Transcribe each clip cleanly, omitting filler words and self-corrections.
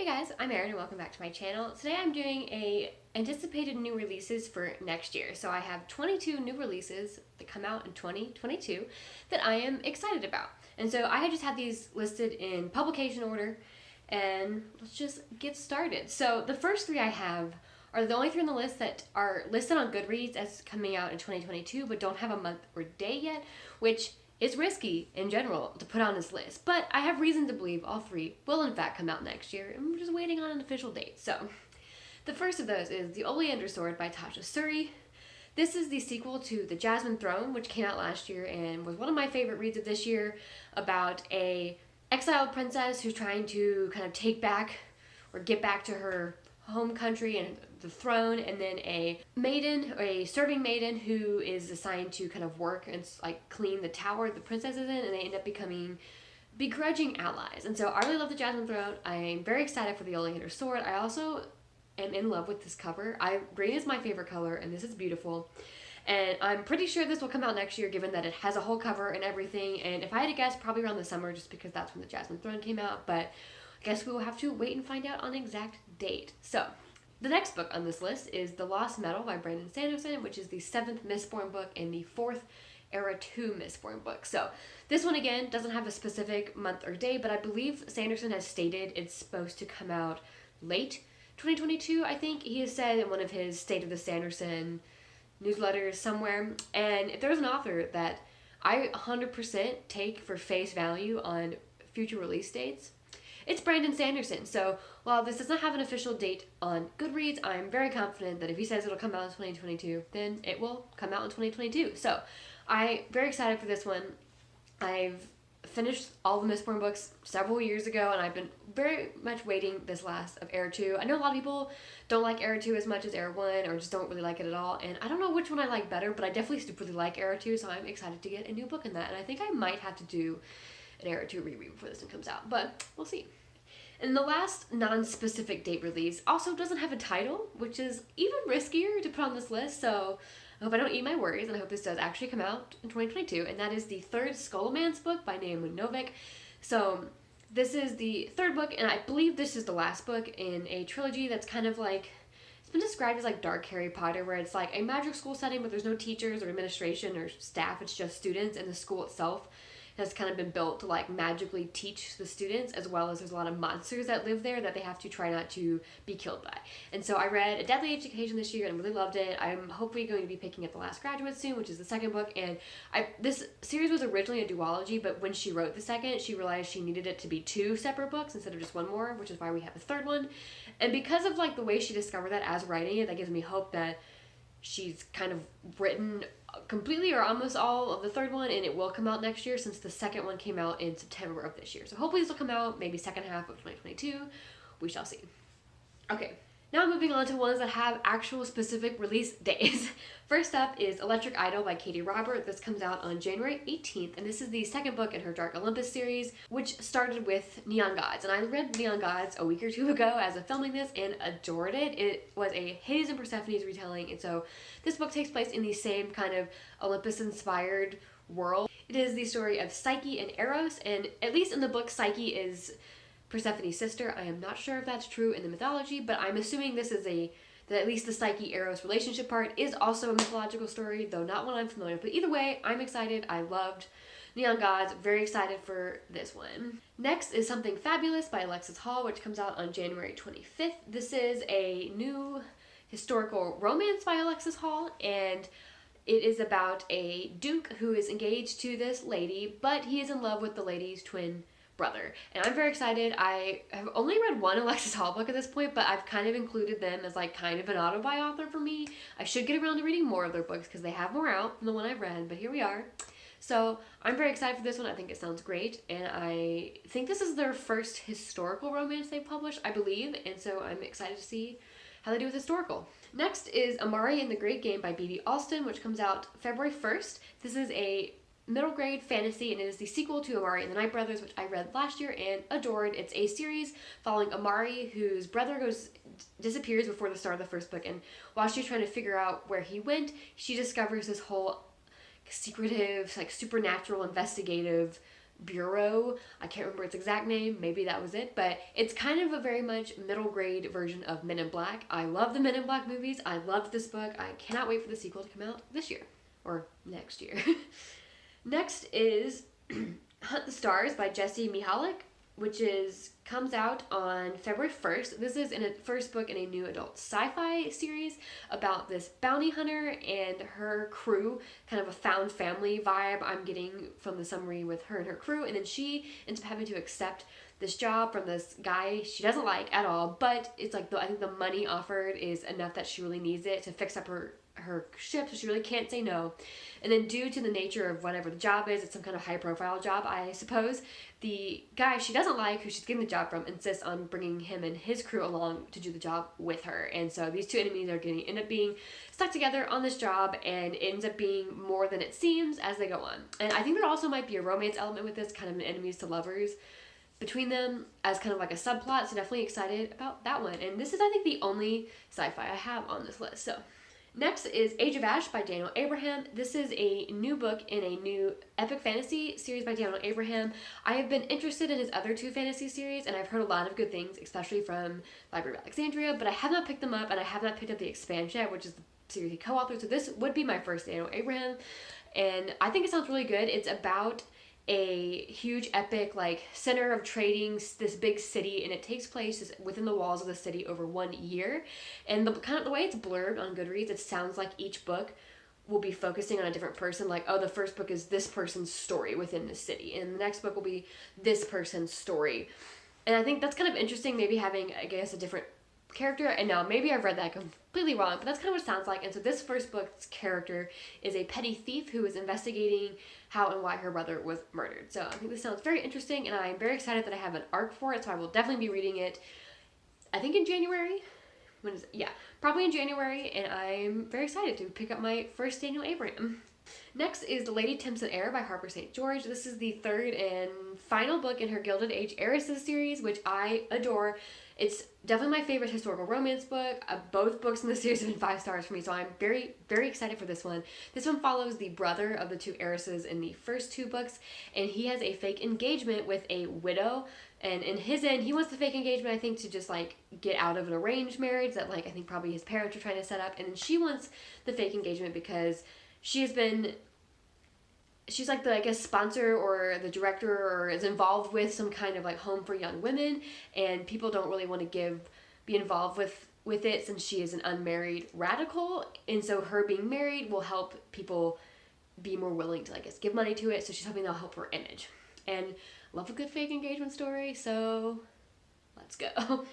guys, I'm Heron and welcome back to my channel. Today I'm doing a anticipated new releases for next year. So I have 22 new releases that come out in 2022 that I am excited about. And so I just had these listed in publication order and let's just get started. So the first three I have are the only three on the list that are listed on Goodreads as coming out in 2022 but don't have a month or day yet, which it's risky in general to put on this list, but I have reason to believe all three will in fact come out next year, and we're just waiting on an official date. So, the first of those is The Oleander Sword by Tasha Suri. This is the sequel to The Jasmine Throne, which came out last year and was one of my favorite reads of this year, about a exiled princess who's trying to kind of take back or get back to her home country and the throne, and then a maiden, or a serving maiden, who is assigned to kind of work and like clean the tower the princess is in, and they end up becoming begrudging allies. And so I really love The Jasmine Throne. I'm very excited for The Oleander Sword. I also am in love with this cover. Green is my favorite color, and this is beautiful. And I'm pretty sure this will come out next year, given that it has a whole cover and everything. And if I had to guess, probably around the summer, just because that's when The Jasmine Throne came out. But I guess we will have to wait and find out on an exact date. So, the next book on this list is The Lost Metal by Brandon Sanderson, which is the 7th Mistborn book and the 4th Era 2 Mistborn book. So this one, again, doesn't have a specific month or day, but I believe Sanderson has stated it's supposed to come out late 2022, I think. He has said in one of his State of the Sanderson newsletters somewhere. And if there's an author that I 100% take for face value on future release dates, it's Brandon Sanderson. So while this does not have an official date on Goodreads, I'm very confident that if he says it'll come out in 2022, then it will come out in 2022. So I'm very excited for this one. I've finished all the Mistborn books several years ago, and I've been very much waiting this last of Era 2. I know a lot of people don't like Era 2 as much as Era 1, or just don't really like it at all, and I don't know which one I like better, but I definitely still really like Era 2, so I'm excited to get a new book in that, and I think I might have to do an Era 2 reread before this one comes out, but we'll see. And the last non-specific date release also doesn't have a title, which is even riskier to put on this list, so I hope I don't eat my words, and I hope this does actually come out in 2022, and that is the 3rd Scholomance book by Naomi and Novik. So this is the 3rd book, and I believe this is the last book in a trilogy that's kind of like, it's been described as like dark Harry Potter, where it's like a magic school setting, but there's no teachers or administration or staff, it's just students, and the school itself has kind of been built to like magically teach the students, as well as there's a lot of monsters that live there that they have to try not to be killed by. And so I read A Deadly Education this year and really loved it. I'm hopefully going to be picking up The Last Graduate soon, which is the 2nd book, and this series was originally a duology, but when she wrote the 2nd, she realized she needed it to be 2 separate books instead of just one more, which is why we have a 3rd one. And because of like the way she discovered that as writing it, that gives me hope that she's kind of written completely or almost all of the 3rd one, and it will come out next year, since the 2nd one came out in September of this year. So hopefully this will come out maybe second half of 2022. We shall see. Okay, now moving on to ones that have actual specific release days. First up is Electric Idol by Katee Robert. This comes out on January 18th, and this is the 2nd book in her Dark Olympus series, which started with Neon Gods. And I read Neon Gods a week or two ago as of filming this and adored it. It was a Hades and Persephone's retelling, and so this book takes place in the same kind of Olympus-inspired world. It is the story of Psyche and Eros, and at least in the book, Psyche is Persephone's sister. I am not sure if that's true in the mythology, but I'm assuming this is that at least the Psyche-Eros relationship part is also a mythological story, though not one I'm familiar with. But either way, I'm excited. I loved Neon Gods. Very excited for this one. Next is Something Fabulous by Alexis Hall, which comes out on January 25th. This is a new historical romance by Alexis Hall, and it is about a duke who is engaged to this lady, but he is in love with the lady's twin brother. And I'm very excited. I have only read one Alexis Hall book at this point, but I've kind of included them as like kind of an auto-buy author for me. I should get around to reading more of their books because they have more out than the one I've read, but here we are. So I'm very excited for this one. I think it sounds great, and I think this is their first historical romance they've published, I believe, and so I'm excited to see how they do with historical. Next is Amari and the Great Game by B.B. Alston, which comes out February 1st. This is a middle grade fantasy, and it is the sequel to Amari and the Night Brothers, which I read last year and adored. It's a series following Amari, whose brother disappears before the start of the 1st book, and while she's trying to figure out where he went, she discovers this whole secretive, like supernatural, investigative bureau. I can't remember its exact name. Maybe that was it. But it's kind of a very much middle grade version of Men in Black. I love the Men in Black movies. I loved this book. I cannot wait for the sequel to come out this year. Or next year. Next is Hunt the Stars by Jessie Mihalik, which comes out on February 1st. This is in a first book in a new adult sci-fi series about this bounty hunter and her crew, kind of a found family vibe I'm getting from the summary with her and her crew. And then she ends up having to accept this job from this guy she doesn't like at all, but it's like I think the money offered is enough that she really needs it to fix up her ship, so she really can't say no. And then due to the nature of whatever the job is, it's some kind of high profile job, I suppose, the guy she doesn't like, who she's getting the job from, insists on bringing him and his crew along to do the job with her. And so these two enemies are going to end up being stuck together on this job, and it ends up being more than it seems as they go on. And I think there also might be a romance element with this, kind of an enemies to lovers between them as kind of like a subplot, so definitely excited about that one. And this is, I think, the only sci-fi I have on this list. So next is Age of Ash by Daniel Abraham. This is a new book in a new epic fantasy series by Daniel Abraham. I have been interested in his other two fantasy series, and I've heard a lot of good things, especially from Library of Alexandria, but I have not picked them up, and I have not picked up the expansion yet, which is the series he co-authored, so this would be my first Daniel Abraham, and I think it sounds really good. It's about a huge epic like center of trading, this big city, and it takes place within the walls of the city over 1 year. And the way it's blurred on Goodreads, it sounds like each book will be focusing on a different person. Like, oh, the first book is this person's story within the city, and the next book will be this person's story. And I think that's kind of interesting, maybe having, I guess, a different character. And now maybe I've read that completely wrong, but that's kind of what it sounds like. And so this first book's character is a petty thief who is investigating how and why her brother was murdered. So I think this sounds very interesting, and I'm very excited that I have an arc for it, so I will definitely be reading it, I think in January. When is it? Yeah, probably in January, and I'm very excited to pick up my first Daniel Abraham. Next is The Lady Simpson Air by Harper St. George. This is the third and final book in her Gilded Age Heiresses series, which I adore. It's definitely my favorite historical romance book. Both books in the series have been 5 stars for me, so I'm very, very excited for this one. This one follows the brother of the two heiresses in the first 2 books, and he has a fake engagement with a widow. And in his end, he wants the fake engagement, I think, to just, like, get out of an arranged marriage that, like, I think probably his parents are trying to set up. And then she wants the fake engagement because she's like the, I guess, sponsor or the director or is involved with some kind of like home for young women, and people don't really want to be involved with it since she is an unmarried radical. And so her being married will help people be more willing to, I guess, give money to it. So she's hoping that'll help her image. And love a good fake engagement story, so let's go.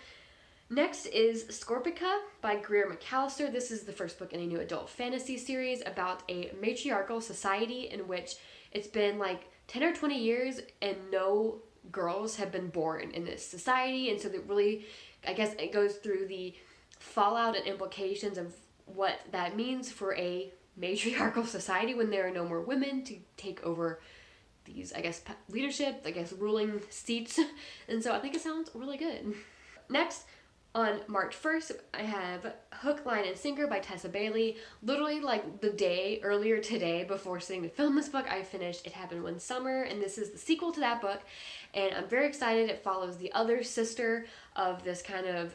Next is Scorpica by Greer McAllister. This is the first book in a new adult fantasy series about a matriarchal society in which it's been like 10 or 20 years and no girls have been born in this society. And so that really, I guess, it goes through the fallout and implications of what that means for a matriarchal society when there are no more women to take over these, I guess, leadership, I guess, ruling seats. And so I think it sounds really good. Next, on March 1st, I have Hookline Singer by Tessa Bailey. Literally, like, the day earlier today before sitting to film this book, I finished It Happened One Summer, and this is the sequel to that book, and I'm very excited. It follows the other sister of this kind of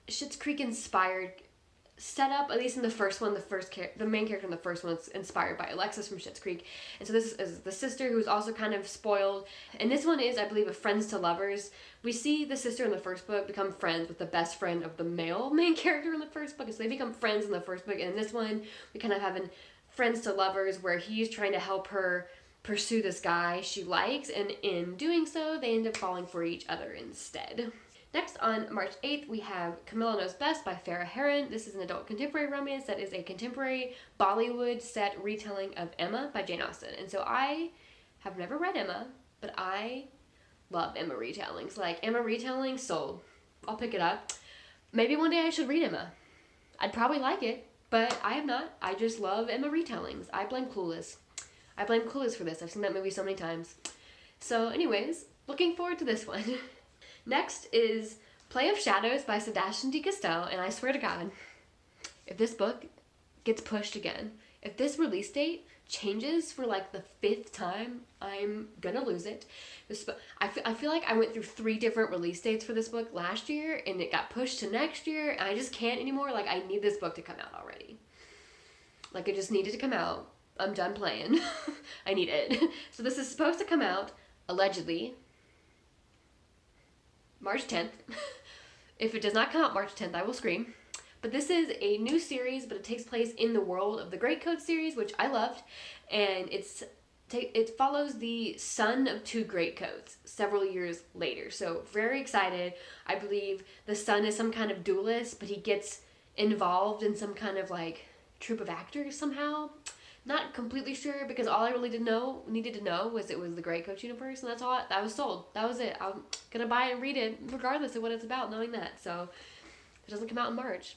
Schitt's Creek-inspired setup, at least in the first one. The main character in the first one is inspired by Alexis from Schitt's Creek, and so this is the sister who's also kind of spoiled, and this one is, I believe, a friends to lovers. We see the sister in the first book become friends with the best friend of the male main character in the first book, and so they become friends in the first book, and in this one we kind of have an friends to lovers where he's trying to help her pursue this guy she likes, and in doing so they end up falling for each other instead. Next, on March 8th, we have Kamila Knows Best by Farah Heron. This is an adult contemporary romance that is a contemporary Bollywood set retelling of Emma by Jane Austen. And so I have never read Emma, but I love Emma retellings. Like, Emma retellings, sold. I'll pick it up. Maybe one day I should read Emma. I'd probably like it, but I have not. I just love Emma retellings. I blame Clueless. I blame Clueless for this. I've seen that movie so many times. So anyways, looking forward to this one. Next is Play of Shadows by Sebastien de Castell, and I swear to God, if this book gets pushed again, if this release date changes for like the 5th time, I'm gonna lose it. I feel like I went through 3 different release dates for this book last year, and it got pushed to next year, and I just can't anymore. Like, I need this book to come out already. Like, it just needed to come out. I'm done playing. I need it. So this is supposed to come out, allegedly, March 10th. If it does not come out March 10th, I will scream. But this is a new series, but it takes place in the world of the Great Code series, which I loved. And it follows the son of 2 Great Codes several years later. So very excited. I believe the son is some kind of duelist, but he gets involved in some kind of like troupe of actors somehow. Not completely sure, because all I really needed to know was it was the Great Coach universe, and that's all. I was sold. That was it. I'm gonna buy and read it regardless of what it's about, knowing that. So if it doesn't come out in March,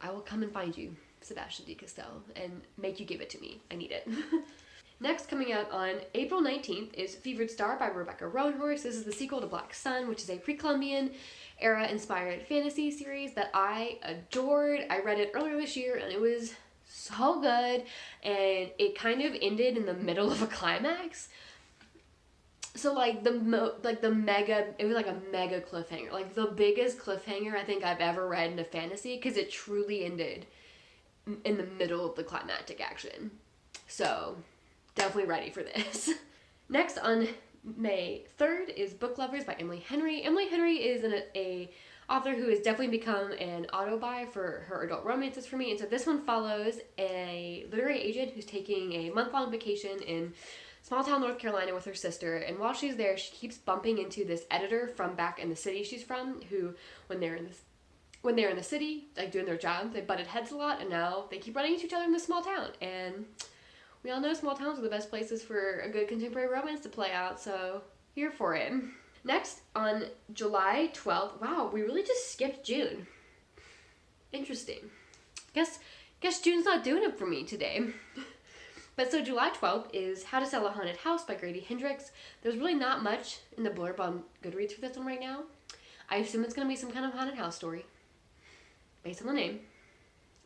I will come and find you, Sebastien de Castell, and make you give it to me. I need it. Next, coming out on April 19th is Fevered Star by Rebecca Roanhorse. This is the sequel to Black Sun, which is a pre-Columbian era-inspired fantasy series that I adored. I read it earlier this year, and it was so good, and it kind of ended in the middle of a climax. So like it was like a mega cliffhanger, like the biggest cliffhanger I think I've ever read in a fantasy, because it truly ended in the middle of the climactic action. So definitely ready for this. Next on May 3rd is Book Lovers by Emily Henry. Emily Henry is a author who has definitely become an auto-buy for her adult romances for me. And so this one follows a literary agent who's taking a month-long vacation in small town North Carolina with her sister. And while she's there, she keeps bumping into this editor from back in the city she's from, who, when they're in the city, like doing their job, they butted heads a lot, and now they keep running into each other in this small town. And we all know small towns are the best places for a good contemporary romance to play out, so here for it. Next, on July 12th, wow, we really just skipped June. Interesting. Guess June's not doing it for me today. But so July 12th is How to Sell a Haunted House by Grady Hendrix. There's really not much in the blurb on Goodreads for this one right now. I assume it's going to be some kind of haunted house story, based on the name.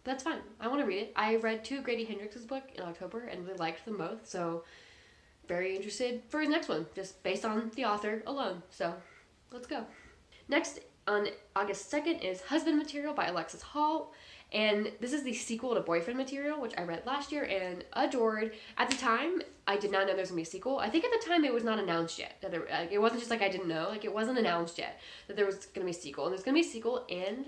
But that's fine. I want to read it. I read 2 Grady Hendrix's book in October and really liked them both, so very interested for his next one, just based on the author alone. So let's go. Next, on August 2nd, is Husband Material by Alexis Hall. And this is the sequel to Boyfriend Material, which I read last year and adored. At the time, I did not know there was going to be a sequel. I think at the time it was not announced yet. It wasn't just like I didn't know. Like, it wasn't announced yet that there was going to be a sequel. And there's going to be a sequel and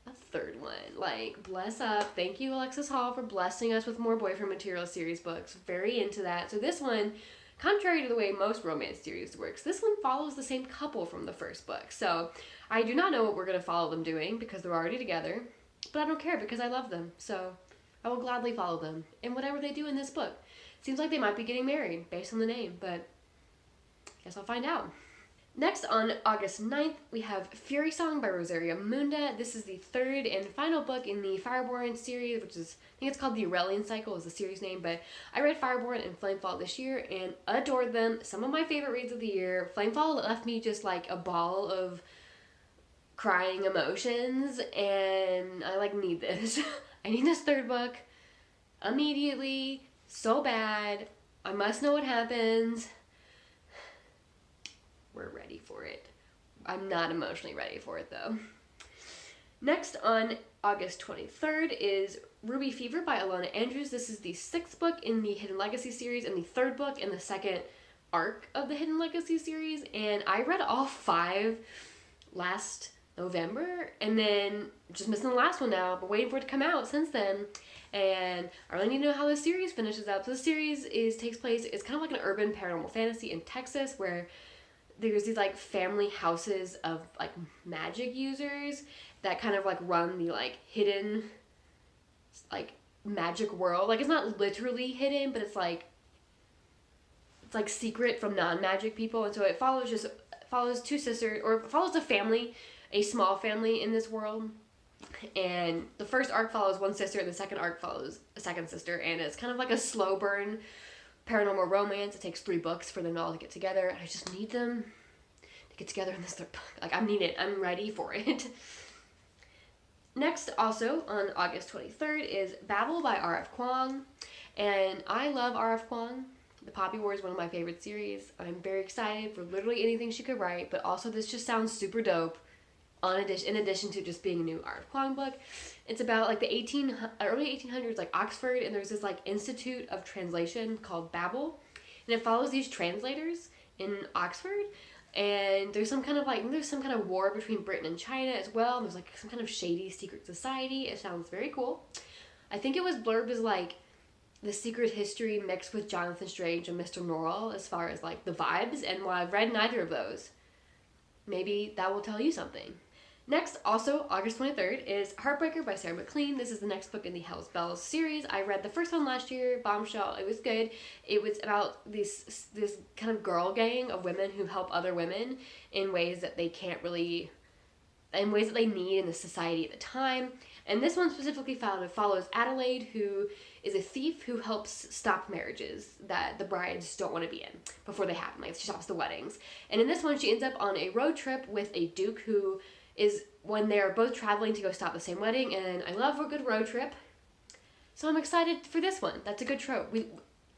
a 3rd one. Like, bless up. Thank you, Alexis Hall, for blessing us with more Boyfriend Material series books. Very into that. So this one, contrary to the way most romance series works, this one follows the same couple from the first book. So I do not know what we're going to follow them doing, because they're already together. But I don't care, because I love them. So I will gladly follow them in whatever they do in this book. Seems like they might be getting married based on the name, but I guess I'll find out. Next, on August 9th, we have Furysong by Rosaria Munda. This is the 3rd and final book in the Fireborn series, which is, I think it's called the Aurelian Cycle is the series name, but I read Fireborn and Flamefall this year and adored them. Some of my favorite reads of the year. Flamefall left me just like a ball of crying emotions, and I need this. I need this 3rd book immediately, so bad. I must know what happens. We're ready for it. I'm not emotionally ready for it though. Next, on August 23rd, is Ruby Fever by Alona Andrews. This is the 6th book in the Hidden Legacy series and the 3rd book in the 2nd arc of the Hidden Legacy series, and I read all 5 last November, and then just missing the last one now, but waiting for it to come out since then. And I really need to know how this series finishes up. So this series takes place, it's kind of like an urban paranormal fantasy in Texas, where there's these like family houses of like magic users that kind of like run the like hidden like magic world. Like, it's not literally hidden, but it's like secret from non-magic people. And so it follows 2 sisters, or follows a family, a small family in this world. And the first arc follows one sister, and the second arc follows a second sister, and it's kind of like a slow burn paranormal romance. It takes 3 books for them all to get together, and I just need them to get together in this 3rd book. Like, I need it. I'm ready for it. Next, also on August 23rd, is Babel by R.F. Kuang. And I love R.F. Kuang. The Poppy War is one of my favorite series. I'm very excited for literally anything she could write, but also this just sounds super dope. In addition to just being a new R.F. Kuang book, it's about like the early 1800s, like Oxford, and there's this like Institute of Translation called Babel, and it follows these translators in Oxford, and there's some kind of war between Britain and China as well. There's like some kind of shady secret society. It sounds very cool. I think it was blurbed as like the secret history mixed with Jonathan Strange and Mr. Norrell as far as like the vibes, and while I've read neither of those, maybe that will tell you something. Next, also August 23rd, is Heartbreaker by Sarah McLean. This is the next book in the Hell's Bells series. I read the first one last year, Bombshell. It was good. It was about this kind of girl gang of women who help other women in ways that they need in the society at the time. And this one specifically follows Adelaide, who is a thief who helps stop marriages that the brides don't want to be in before they happen. Like, she stops the weddings. And in this one, she ends up on a road trip with a duke who is when they're both traveling to go stop the same wedding, and I love a good road trip. So I'm excited for this one. That's a good trope.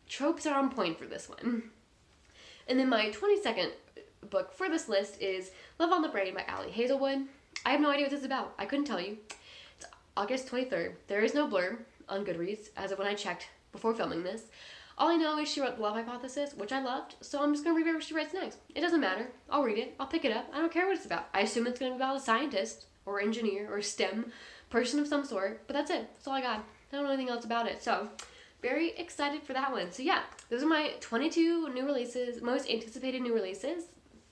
Tropes are on point for this one. And then my 22nd book for this list is Love on the Brain by Allie Hazelwood. I have no idea what this is about. I couldn't tell you. It's August 23rd. There is no blurb on Goodreads as of when I checked before filming this. All I know is she wrote The Love Hypothesis, which I loved, so I'm just going to read what she writes next. It doesn't matter. I'll read it. I'll pick it up. I don't care what it's about. I assume it's going to be about a scientist or engineer or STEM person of some sort, but that's it. That's all I got. I don't know anything else about it, so very excited for that one. So yeah, those are my 22 new releases, most anticipated new releases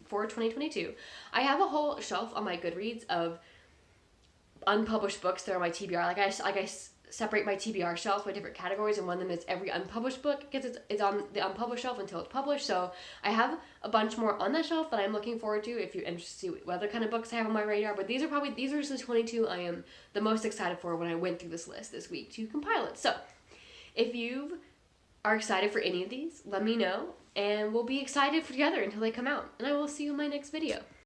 for 2022. I have a whole shelf on my Goodreads of unpublished books that are my TBR. Like I separate my TBR shelf by different categories, and one of them is every unpublished book gets it's on the unpublished shelf until it's published. So I have a bunch more on that shelf that I'm looking forward to if you're interested to see what other kind of books I have on my radar. But these are just the 22 I am the most excited for when I went through this list this week to compile it. So if you are excited for any of these, let me know, and we'll be excited together until they come out. And I will see you in my next video.